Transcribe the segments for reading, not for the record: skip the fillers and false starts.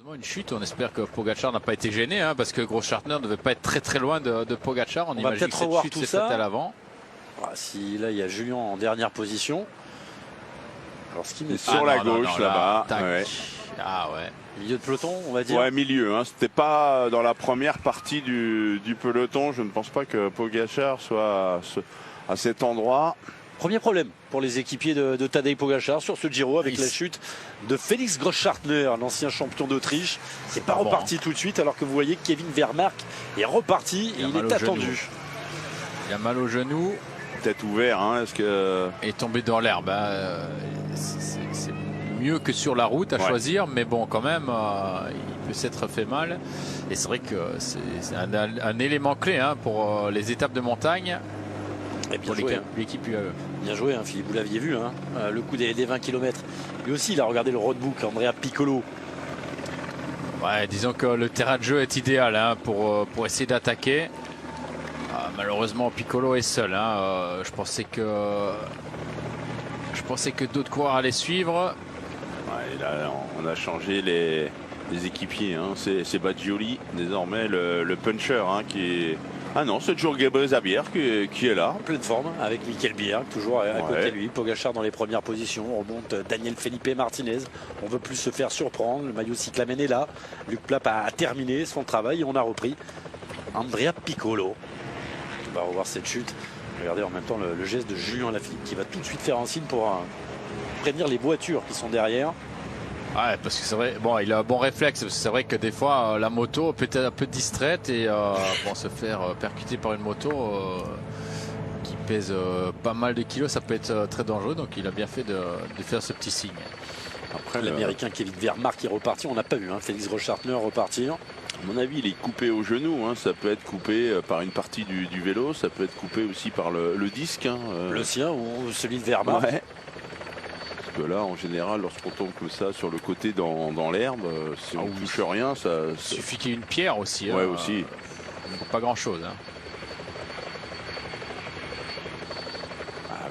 Une chute, on espère que Pogacar n'a pas été gêné, hein, parce que Großschartner ne devait pas être très loin de Pogacar. On imagine que cette chute s'est faite à l'avant. Si là il y a Julien en dernière position. Alors ce qui met sur la gauche là-bas. Ouais. Ah ouais. Milieu de peloton, on va dire. Ouais, milieu. Hein. C'était pas dans la première partie du peloton. Je ne pense pas que Pogacar soit à cet endroit. Premier problème pour les équipiers de Tadej Pogacar sur ce Giro avec la chute de Félix Großschartner, l'ancien champion d'Autriche. C'est pas reparti tout de suite, alors que vous voyez que Kevin Vermaerk est reparti et il est attendu. Il a mal au genou. Tête ouverte, hein, est-ce que... Et tombé dans l'herbe. C'est mieux que sur la route à choisir, mais bon, quand même, il peut s'être fait mal. Et c'est vrai que c'est un élément clé, hein, pour les étapes de montagne. Et bien joué, l'équipe UAE. Bien joué, hein, Philippe, vous l'aviez vu, hein, le coup des 20 km. Lui aussi, il a regardé le roadbook, Andrea Piccolo. Ouais, disons que le terrain de jeu est idéal, hein, pour essayer d'attaquer. Malheureusement, Piccolo est seul. Hein. Je pensais que d'autres coureurs allaient suivre. Ouais, là, on a changé les équipiers. Hein. C'est Baggioli, désormais le puncher, hein, qui est... Ah non, c'est toujours Gabriel Zabier qui est là. En pleine forme, avec Michael Bierg, toujours à côté de lui. Pogacar dans les premières positions. On remonte Daniel Felipe Martinez. On veut plus se faire surprendre. Le maillot cyclamen est là. Luc Plapp a terminé son travail et on a repris Andrea Piccolo. On va revoir cette chute. Regardez en même temps le geste de Julien Lafilippe qui va tout de suite faire un signe pour prévenir les voitures qui sont derrière. Ouais, parce que c'est vrai, bon, il a un bon réflexe. C'est vrai que des fois, la moto peut être un peu distraite et se faire percuter par une moto qui pèse pas mal de kilos, ça peut être très dangereux. Donc, il a bien fait de faire ce petit signe. Après, l'Américain Kevin Vermaerk est reparti. On n'a pas vu Félix Großschartner repartir. À mon avis, il est coupé au genou. Hein. Ça peut être coupé par une partie du vélo. Ça peut être coupé aussi par le disque. Hein. Le sien ou celui de Vermaerk. Ouais. Parce que là, en général, lorsqu'on tombe comme ça sur le côté dans l'herbe, si on ne touche rien, ça... Il suffit qu'il y ait une pierre aussi. Ouais, aussi. Pas grand-chose. Hein.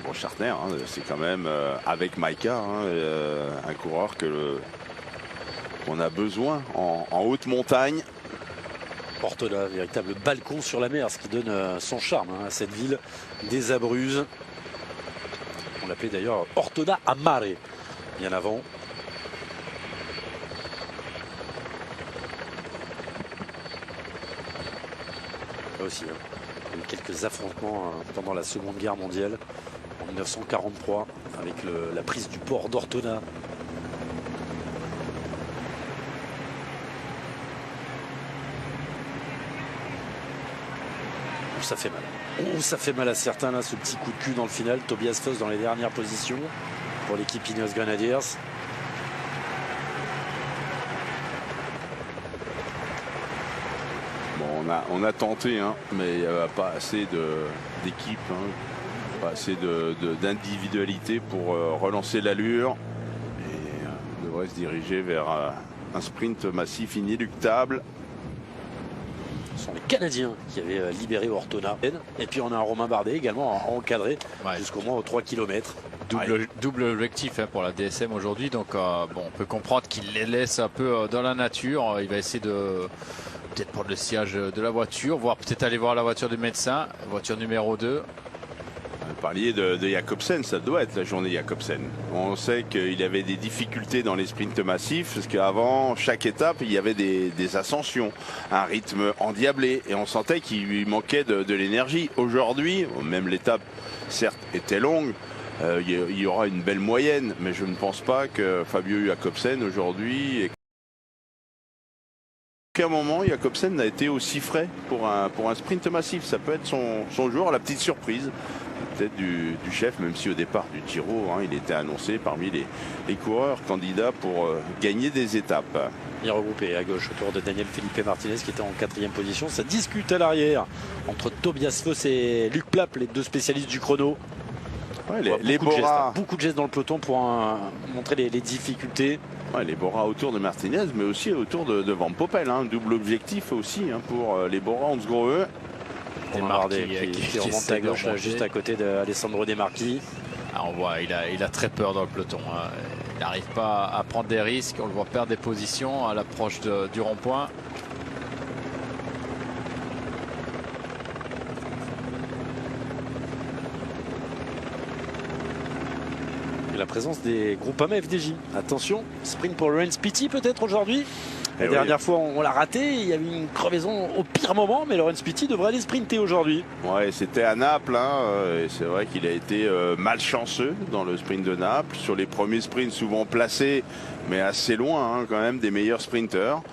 Großschartner, hein, c'est quand même, avec Maïka, hein, un coureur qu'on a besoin en haute montagne. Ortona, véritable balcon sur la mer, ce qui donne son charme à cette ville des Abruzzes. On l'appelait d'ailleurs Ortona a Mare, bien avant. Là aussi, il y a eu quelques affrontements pendant la Seconde Guerre mondiale, en 1943, avec la prise du port d'Ortona. Ça fait mal. Ça fait mal à certains là, ce petit coup de cul dans le final. Tobias Foss dans les dernières positions pour l'équipe Ineos Grenadiers. Bon, on a tenté, hein, mais il n'y a pas assez d'équipe, hein, pas assez d'individualité pour relancer l'allure. Et on devrait se diriger vers un sprint massif inéluctable. Ce sont les Canadiens qui avaient libéré Ortona. Et puis on a un Romain Bardet également encadré jusqu'au moins aux 3 km. Double objectif, hein, pour la DSM aujourd'hui. Donc bon, on peut comprendre qu'il les laisse un peu dans la nature. Il va essayer de peut-être prendre le siège de la voiture, voire peut-être aller voir la voiture du médecin, voiture numéro 2. Vous parliez de Jacobsen, ça doit être la journée Jacobsen. On sait qu'il y avait des difficultés dans les sprints massifs, parce qu'avant chaque étape, il y avait des ascensions, un rythme endiablé, et on sentait qu'il lui manquait de l'énergie. Aujourd'hui, même l'étape, certes, était longue, il y aura une belle moyenne, mais je ne pense pas que Fabio Jacobsen, aujourd'hui... À aucun moment, Jacobsen n'a été aussi frais pour un sprint massif. Ça peut être son jour, la petite surprise peut-être du chef, même si au départ du Giro, hein, il était annoncé parmi les coureurs candidats pour gagner des étapes. Il est regroupé à gauche autour de Daniel Felipe Martinez qui était en 4e position. Ça discute à l'arrière entre Tobias Foss et Luc Plapp, les deux spécialistes du chrono. Ouais, les Bora, beaucoup de gestes dans le peloton pour montrer les difficultés. Ouais, les Bora autour de Martinez, mais aussi autour de Van Poppel. Hein, double objectif aussi, hein, pour les Bora Hans Grohe. Qui remonte à gauche, juste à côté d'Alessandro De Marchi. On voit, il a très peur dans le peloton. Hein. Il n'arrive pas à prendre des risques. On le voit perdre des positions à l'approche du rond-point. La présence des Groupama FDJ. Attention, sprint pour Laurens Pitty peut-être aujourd'hui. La dernière fois on l'a raté, il y a eu une crevaison au pire moment, mais Laurens Pitty devrait aller sprinter aujourd'hui. Ouais, c'était à Naples, hein, et c'est vrai qu'il a été malchanceux dans le sprint de Naples. Sur les premiers sprints souvent placés, mais assez loin hein, quand même des meilleurs sprinteurs.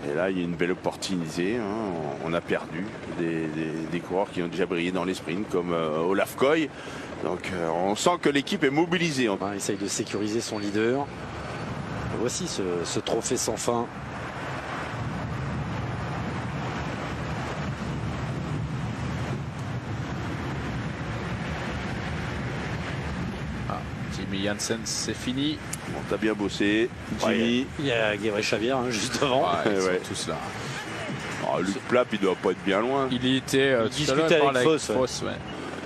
Et là, il y a une belle opportunité. Hein. On a perdu des coureurs qui ont déjà brillé dans les sprints, comme Olaf Koy. Donc on sent que l'équipe est mobilisée. Il essaye de sécuriser son leader. Voici ce trophée sans fin. Jimmy Janssen, c'est fini. Bon, t'as bien bossé, Jimmy. Il y a Gebre Xavier hein, juste devant. Ils sont tous là. Oh, Luc Plapp, il doit pas être bien loin. Il y était tout à l'heure avec Foss.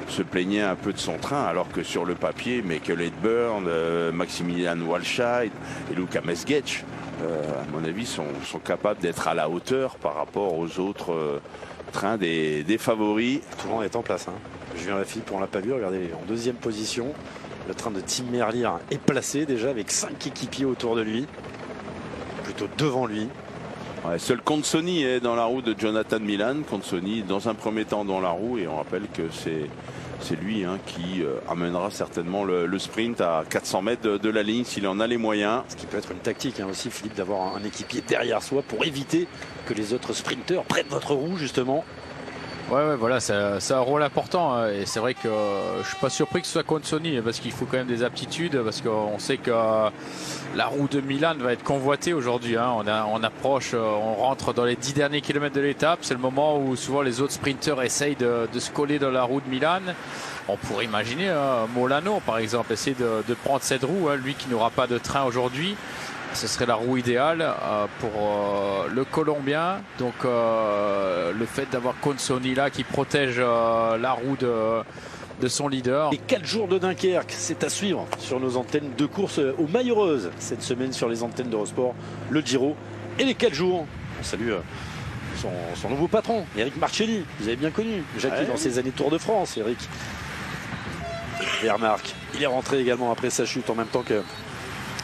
Se plaignait un peu de son train, alors que sur le papier, Michael Edburn, Maximilian Walscheid et Luka Mesgetch, à mon avis, sont capables d'être à la hauteur par rapport aux autres trains des favoris. Tout le monde est en place. Hein. Julien Lafilippe, on l'a pas vu, regardez, en deuxième position. Le train de Tim Merlier est placé déjà avec 5 équipiers autour de lui, plutôt devant lui. Ouais, seul Consoni est dans la roue de Jonathan Milan. Consoni dans un premier temps dans la roue, et on rappelle que c'est lui hein, qui amènera certainement le sprint à 400 mètres de la ligne s'il en a les moyens. Ce qui peut être une tactique hein, aussi, Philippe, d'avoir un équipier derrière soi pour éviter que les autres sprinteurs prennent votre roue justement. Ouais, voilà, c'est un rôle important hein, et c'est vrai que je suis pas surpris que ce soit Consoni parce qu'il faut quand même des aptitudes, parce qu'on sait que la roue de Milan va être convoitée aujourd'hui. Hein. On approche, on rentre dans les 10 derniers kilomètres de l'étape. C'est le moment où souvent les autres sprinteurs essayent de se coller dans la roue de Milan. On pourrait imaginer Molano par exemple essayer de prendre cette roue, hein, lui qui n'aura pas de train aujourd'hui. Ce serait la roue idéale pour le Colombien. Donc le fait d'avoir Consoni là qui protège la roue de son leader. Les 4 jours de Dunkerque, c'est à suivre sur nos antennes de course aux Maillot-Rose. Cette semaine sur les antennes d'Eurosport, le Giro et les 4 jours. On salue son nouveau patron, Eric Marcelli. Vous avez bien connu Jackie dans ses années Tour de France, Eric. Vermark, il est rentré également après sa chute en même temps que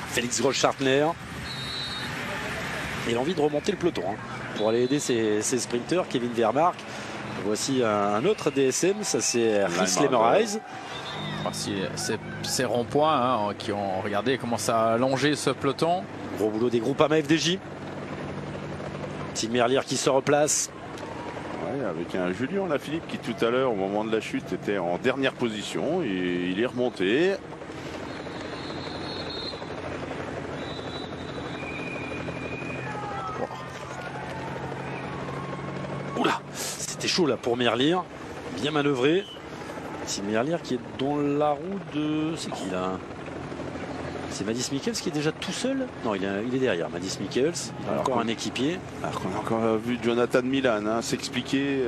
Félix Gross-Schartner. Il a envie de remonter le peloton hein, pour aller aider ses sprinteurs. Kevin Vermark. Voici un autre DSM, ça c'est Rhys Lemerhuyse. Ces ronds-points hein, qui ont regardé comment ça a allongé ce peloton. Gros boulot des Groupama FDJ. Tim Merlier qui se replace. Ouais, avec un Julien Lafilippe qui tout à l'heure au moment de la chute était en dernière position et il est remonté. Oula, c'était chaud là pour Merlier, bien manœuvré. C'est Merlier qui est dans la roue de... C'est qui là? C'est Mads Mikkels qui est déjà tout seul? Non, il est derrière Mads Mikkels. Il a encore un équipier. Alors qu'on a encore vu Jonathan Milan hein, s'expliquer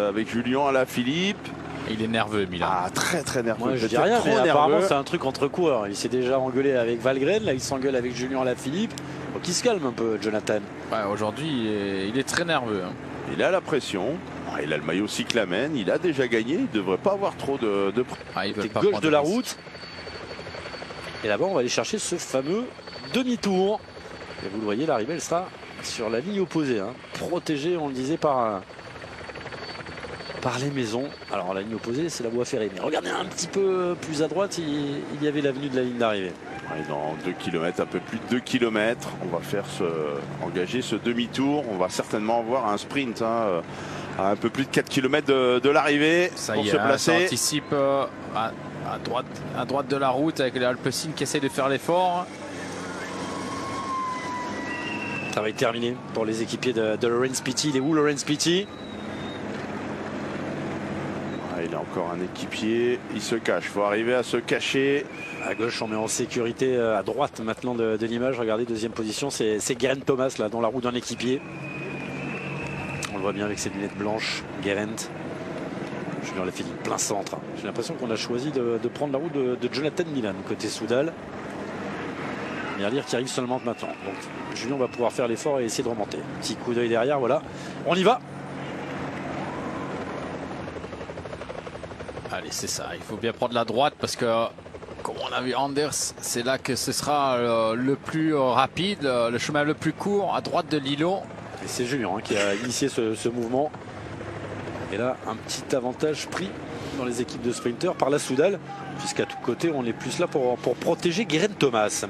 avec Julien Alaphilippe. Il est nerveux, Milan. Ah, très nerveux. Moi, je dis rien, mais apparemment c'est un truc entre coureurs. Il s'est déjà engueulé avec Valgren, là il s'engueule avec Julien Alaphilippe. Donc il se calme un peu, Jonathan. Ouais, aujourd'hui, il est très nerveux. Hein. Il a la pression. Il a le maillot cyclamen. Il a déjà gagné. Il ne devrait pas avoir trop de... Il veut pas gauche de la route. Et là-bas, on va aller chercher ce fameux demi-tour. Et vous le voyez, l'arrivée, elle sera sur la ligne opposée. Hein. Protégée, on le disait, par les maisons. Alors, la ligne opposée, c'est la voie ferrée. Mais regardez un petit peu plus à droite, il y avait l'avenue de la ligne d'arrivée. Dans 2 km, un peu plus de 2 km, on va faire engager ce demi-tour. On va certainement avoir un sprint hein, à un peu plus de 4 km de l'arrivée pour se placer. Ça anticipe à droite de la route avec les Alpecin qui essaie de faire l'effort. Travail terminé pour les équipiers de Laurens Pitty. Il est où Laurens Pitty? Il a encore un équipier, il se cache, il faut arriver à se cacher. À gauche, on met en sécurité, à droite maintenant de l'image. Regardez, deuxième position, c'est Geraint Thomas là, dans la roue d'un équipier. On le voit bien avec ses lunettes blanches, Geraint. Julien Lafilippe, plein centre. J'ai l'impression qu'on a choisi de prendre la roue de Jonathan Milan, côté Soudal. Merlier qui arrive seulement maintenant. Donc Julien va pouvoir faire l'effort et essayer de remonter. Petit coup d'œil derrière, voilà. On y va. Allez, c'est ça. Il faut bien prendre la droite parce que, comme on a vu Anders, c'est là que ce sera le plus rapide, le chemin le plus court à droite de l'îlot. Et c'est Julien qui a initié ce mouvement. Et là, un petit avantage pris dans les équipes de sprinters par la Soudal, puisqu'à tout côté, on est plus là pour protéger Geraint Thomas.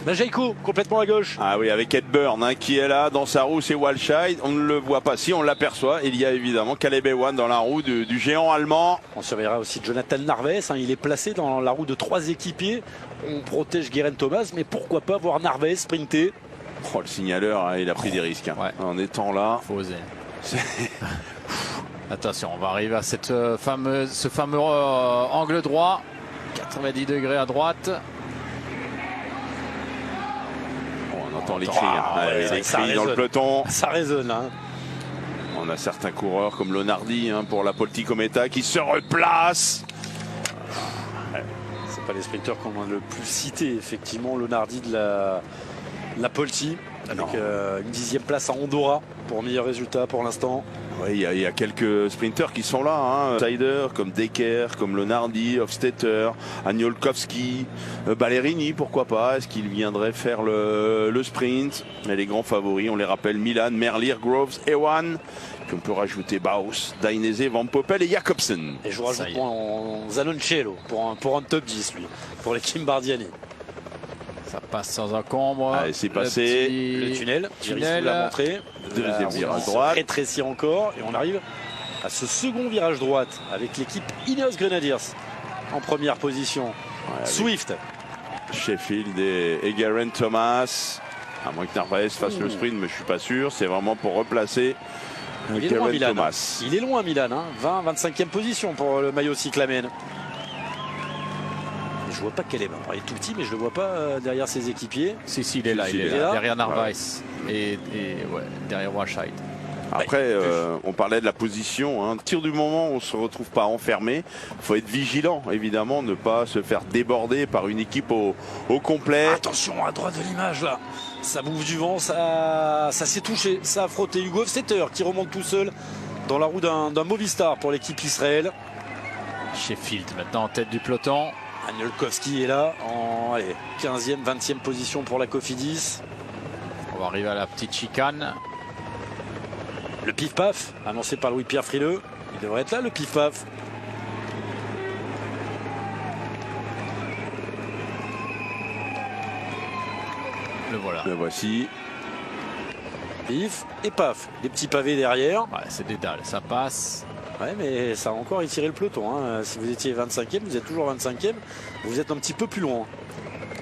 Là, Jaiko, complètement à gauche. Ah oui, avec Ed Byrne qui est là dans sa roue, c'est Walscheid. On ne le voit pas, si on l'aperçoit. Il y a évidemment Caleb Ewan dans la roue du géant allemand. On surveillera aussi Jonathan Narvaez. Il est placé dans la roue de 3 équipiers. On protège Geraint Thomas, mais pourquoi pas voir Narvaez sprinter. Oh, le signaleur, il a pris des risques. Ouais. En étant là. Faut oser. Attention, on va arriver à ce fameux angle droit. 90 degrés à droite. On entend les cris, les cris dans le peloton. Ça résonne. On a certains coureurs comme Lonardi pour la Polti Cometa qui se replace. C'est pas les sprinteurs qu'on a le plus cité, effectivement. Lonardi de la Polti avec une 10e place à Andorra pour meilleur résultat pour l'instant. Oui, il y a quelques sprinteurs qui sont là, Sider, comme Decker, comme Lonardi, Hofstetter, Aniolkowski, Ballerini, pourquoi pas. Est-ce qu'il viendrait faire le sprint? Mais les grands favoris, on les rappelle, Milan, Merlier, Groves, Ewan. Puis on peut rajouter Baus, Dainese, Van Poppel et Jacobsen. Et je vous rajoute Zanoncello pour un top 10, lui, pour l'équipe Bardiani. Ça passe sans encombre. Allez, c'est passé. Le tunnel. Iris vous l'a montré. Deuxième virage droite. Rétrécir encore. Et on arrive à ce second virage droite avec l'équipe Ineos Grenadiers en première position. Ouais, Swift. Sheffield et Geraint Thomas. À moins que Narvaez fasse le sprint, mais je suis pas sûr. C'est vraiment pour replacer Geraint Thomas. Il est loin Milan. 20-25e position pour le maillot cyclamen. Je vois pas quel est. Il est tout petit, mais je le vois pas derrière ses équipiers. Si, il est là. Il est là. Derrière Narvaez et derrière Walscheid. Après, on parlait de la position. À partir du moment où on se retrouve pas enfermé, il faut être vigilant, évidemment, ne pas se faire déborder par une équipe au complet. Attention à droite de l'image là. Ça bouffe du vent, ça s'est touché, ça a frotté. Hugo Hofstetter qui remonte tout seul dans la roue d'un Movistar pour l'équipe Israël. Sheffield maintenant en tête du peloton. Aniolkowski est là en 15e, 20e position pour la Cofidis. On va arriver à la petite chicane. Le pif-paf, annoncé par Louis-Pierre Frileux. Il devrait être là, le pif-paf. Le voilà. Le voici. Pif et paf. Des petits pavés derrière. Ouais, c'est des dalles, ça passe. Ouais, mais ça a encore étiré le peloton. Si vous étiez 25e, vous êtes toujours 25e. Vous êtes un petit peu plus loin.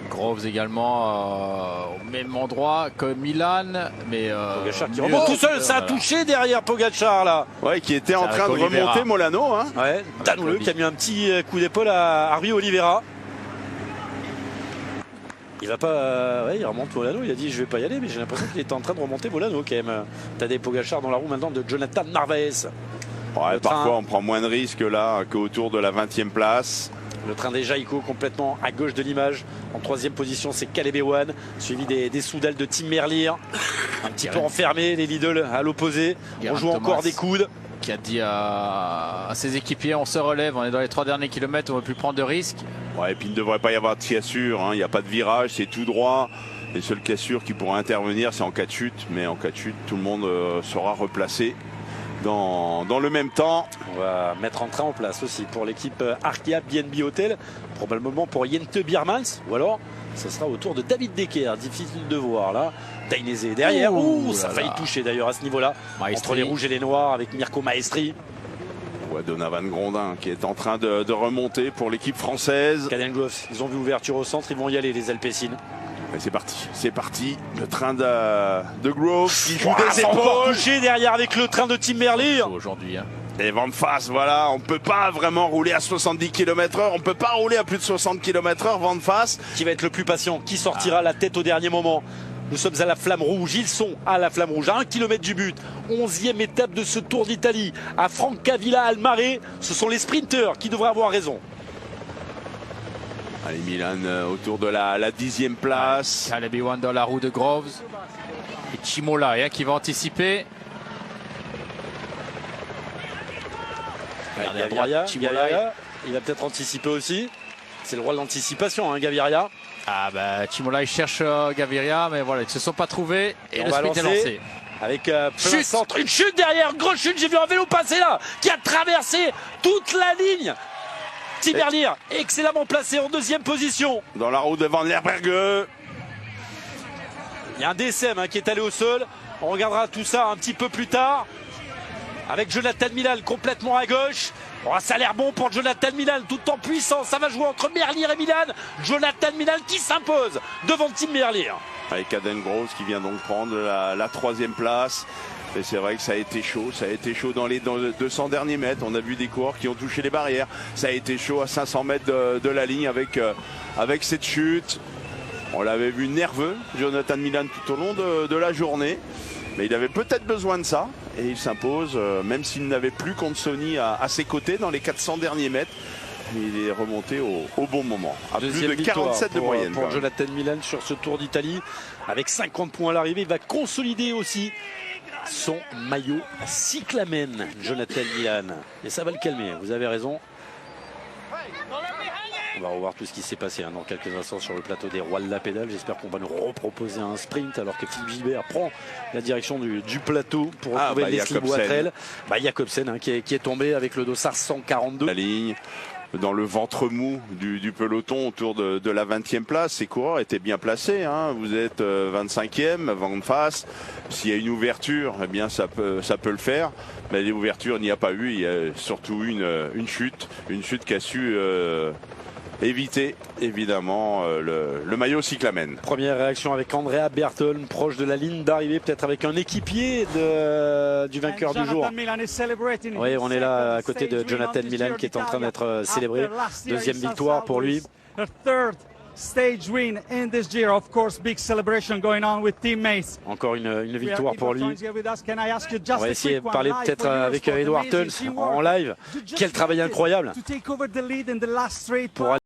Groves également au même endroit que Milan, mais Pogacar qui remonte tout seul, ça a touché derrière Pogacar là. Ouais, qui était en train de remonter Molano. Ouais, Danouleux qui a mis un petit coup d'épaule à Rui Oliveira. Il va pas, il remonte Molano. Il a dit je vais pas y aller, mais j'ai l'impression qu'il était en train de remonter Molano quand même. Tadej Pogacar dans la roue maintenant de Jonathan Narvaez. Ouais, parfois on prend moins de risques là qu'autour de la 20e place. Le train des Jaiko complètement à gauche de l'image. En 3e position, c'est Caleb Ewan, suivi des Soudal de Tim Merlier. Un petit peu enfermé, les Lidl à l'opposé. On joue encore des coudes. Qui a dit à ses équipiers on se relève, on est dans les 3 derniers kilomètres, on ne veut plus prendre de risques. Ouais, et puis il ne devrait pas y avoir de cassure, il n'y a pas de virage, c'est tout droit. Les seules cassures qui pourraient intervenir, c'est en cas de chute. Mais en cas de chute, tout le monde sera replacé dans le même temps. On va mettre un train en place aussi pour l'équipe Arkea BNB Hotel, probablement pour Jente Biermans, ou alors ce sera au tour de David Decker. Difficile de voir là. Dainese derrière. Ça a failli toucher d'ailleurs à ce niveau-là. Entre les rouges et les noirs avec Mirko Maestri. Ouais, Donovan Grondin qui est en train de remonter pour l'équipe française. Caden-Goff, ils ont vu ouverture au centre, ils vont y aller les Alpecin. Et c'est parti. Le train de Groves qui joue des épaules. épaules. Derrière avec le train de Tim Merlier. Aujourd'hui. Et Van Fass, voilà, on ne peut pas vraiment rouler à 70 km/h. On ne peut pas rouler à plus de 60 km/h. Van Fass. Qui va être le plus patient, qui sortira la tête au dernier moment. Nous sommes à la flamme rouge, ils sont à la flamme rouge, à 1 km du but. 11e étape de ce Tour d'Italie, à Francavilla al Mare. Ce sont les sprinteurs qui devraient avoir raison. Allez, Milan autour de la 10e place. Caleb Ewan dans la roue de Groves. Et Cimolai qui va anticiper. Regardez à droite, Gaviria, Cimolai. il va peut-être anticiper aussi. C'est le roi de l'anticipation, hein, Gaviria. Ah bah Cimolai cherche Gaviria, mais voilà, ils ne se sont pas trouvés. Et On le va sprint est lancer. lancé. Avec plein Chute. centre, une chute derrière, grosse chute, j'ai vu un vélo passer là, qui a traversé toute la ligne. Tiberlier, excellemment placé en 2e position. Dans la roue de Van Lerberge. Il y a un DSM qui est allé au sol. On regardera tout ça un petit peu plus tard. Avec Jonathan Milan complètement à gauche. Oh, ça a l'air bon pour Jonathan Milan, tout en puissance. Ça va jouer entre Merlier et Milan. Jonathan Milan qui s'impose devant Tim Merlier. Avec Aden Groves qui vient donc prendre la 3e place. Et c'est vrai que ça a été chaud dans les 200 derniers mètres. On a vu des coureurs qui ont touché les barrières. Ça a été chaud à 500 mètres de la ligne avec cette chute. On l'avait vu nerveux, Jonathan Milan, tout au long de la journée. Mais il avait peut-être besoin de ça. Et il s'impose, même s'il n'avait plus Consoni à ses côtés dans les 400 derniers mètres. Il est remonté au bon moment, à plus de 47 de moyenne. Pour Jonathan Milan sur ce Tour d'Italie, avec 50 points à l'arrivée, il va consolider aussi son maillot cyclamen, Jonathan Milan. Et ça va le calmer, vous avez raison. On va revoir tout ce qui s'est passé dans quelques instants sur le plateau des Rois de la Pédale. J'espère qu'on va nous reproposer un sprint alors que Philippe Gilbert prend la direction du plateau pour retrouver Leslie Boitrel. Jacobsen qui est tombé avec le dossard 142. La ligne dans le ventre mou du peloton autour de la 20e place. Ces coureurs étaient bien placés. Vous êtes 25e, vent de face. S'il y a une ouverture, eh bien ça peut le faire. Mais l'ouverture, il n'y a pas eu. Il y a surtout une chute qui a su éviter évidemment le maillot cyclamen. Première réaction avec Andrea Bertholm, proche de la ligne d'arrivée, peut-être avec un équipier du vainqueur du jour. Oui, on est là à côté de Jonathan Milan qui est en train d'être célébré. 2e victoire pour lui. Stage win in this year, of course, big celebration going on with teammates. Encore une victoire pour lui. On va essayer de parler peut-être avec Edward Tuns en live. Quel travail incroyable pour